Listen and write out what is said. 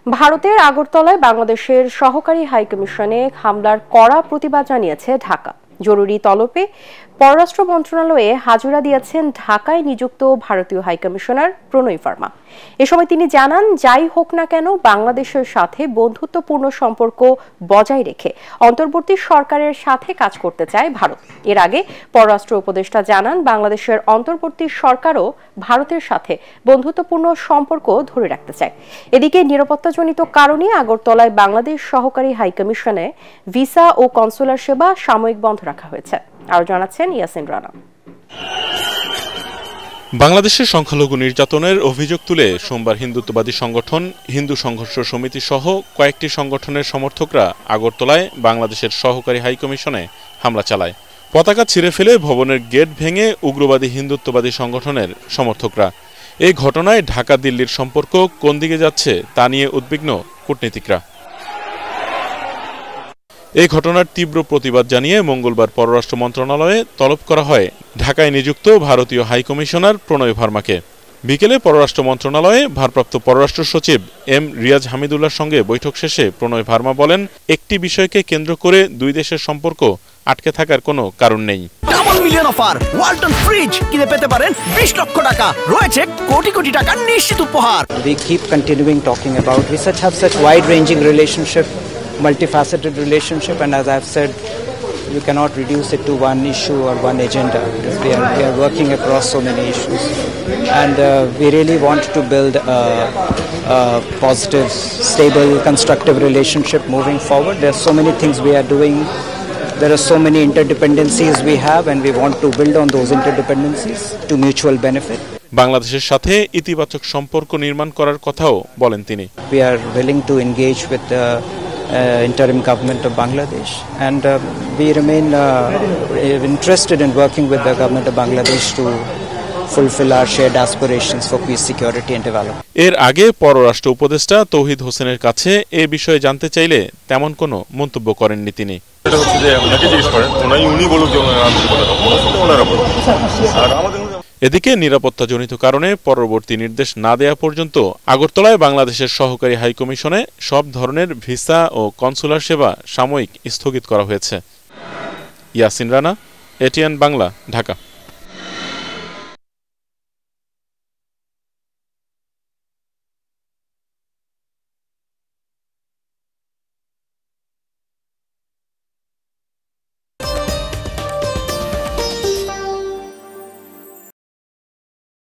ভারতের আগরতলায় বাংলাদেশের সহকারী হাইকমিশনে হামলার কড়া প্রতিবাদ জানিয়েছে ঢাকা। জরুরি তলবে পররাষ্ট্র মন্ত্রণালয়ে হাজিরা দিয়েছেন ঢাকায় নিযুক্ত ভারতীয় হাইকমিশনার প্রণয় ভার্মা। এ সময় তিনি জানান, যাই হোক না কেন বাংলাদেশের সাথে বন্ধুত্বপূর্ণ সম্পর্ক বজায় রেখে অন্তর্বর্তী সরকারের সাথে কাজ করতে চায় ভারত। এর আগে পররাষ্ট্র উপদেষ্টা জানান, বাংলাদেশের অন্তর্বর্তী সরকারও ভারতের সাথে বন্ধুত্বপূর্ণ সম্পর্ক ধরে রাখতে চায়। এদিকে নিরাপত্তাজনিত কারণে আগরতলায় বাংলাদেশ সহকারী হাইকমিশনে ভিসা ও কনসুলার সেবা সাময়িক বন্ধ রাখা হয়েছে। আরো জানাচ্ছেন ইয়াসিন রানা। বাংলাদেশের সংখ্যালঘু নির্যাতনের অভিযোগ তুলে সোমবার হিন্দুত্ববাদী সংগঠন হিন্দু সংঘর্ষ সমিতি সহ কয়েকটি সংগঠনের সমর্থকরা আগরতলায় বাংলাদেশের সহকারী হাইকমিশনে হামলা চালায়। পতাকা ছিঁড়ে ফেলে ভবনের গেট ভেঙে উগ্রবাদী হিন্দুত্ববাদী সংগঠনের সমর্থকরা। এই ঘটনায় ঢাকা দিল্লির সম্পর্ক কোন দিকে যাচ্ছে তা নিয়ে উদ্বিগ্ন কূটনীতিকরা। এই ঘটনার তীব্র প্রতিবাদ জানিয়ে মঙ্গলবার পররাষ্ট্র মন্ত্রণালয়ে তলব করা হয় ঢাকায় নিযুক্ত ভারতীয় হাইকমিশনার প্রণয় ভার্মাকে। বিকেলে পররাষ্ট্র মন্ত্রণালয়ে ভারপ্রাপ্ত পররাষ্ট্র সচিব এম রিয়াজ হামিদুল্লাহর সঙ্গে বৈঠক শেষে প্রণয় ভার্মা বলেন, একটি বিষয়কে কেন্দ্র করে দুই দেশের সম্পর্ক আটকে থাকার কোনো কারণ নেই। Double million offer Walton fridge কিনে পেতে পারেন 20 লক্ষ টাকা, রয়েছে কোটি কোটি টাকার নিশ্চিত উপহার। We keep continuing talking about, we have such wide ranging relationship, multifaceted relationship, and as I've said, you cannot reduce it to one issue or one agenda. We are working across so many issues, and we really want to build a positive, stable, constructive relationship moving forward. There are so many things we are doing. There are so many interdependencies we have, and we want to build on those interdependencies to mutual benefit. বাংলাদেশের সাথে ইতিবাচক সম্পর্ক নির্মাণ করার কথাও বলেন তিনি। We are willing to engage with the interim government of Bangladesh, and we remain interested in working with the government of Bangladesh to fulfill our shared aspirations for peace, security and development. এর আগে পররাষ্ট্র উপদেষ্টা তৌহিদ হোসেনের কাছে এ বিষয়ে জানতে চাইলে তেমন কোনো মন্তব্য করেননি তিনি। এদিকে নিরাপত্তাজনিত কারণে পরবর্তী নির্দেশ না দেয়া পর্যন্ত আগরতলায় বাংলাদেশের সহকারী হাইকমিশনে সব ধরনের ভিসা ও কনসুলার সেবা সাময়িক স্থগিত করা হয়েছে। ইয়াসিন রানা, এটিএন বাংলা, ঢাকা।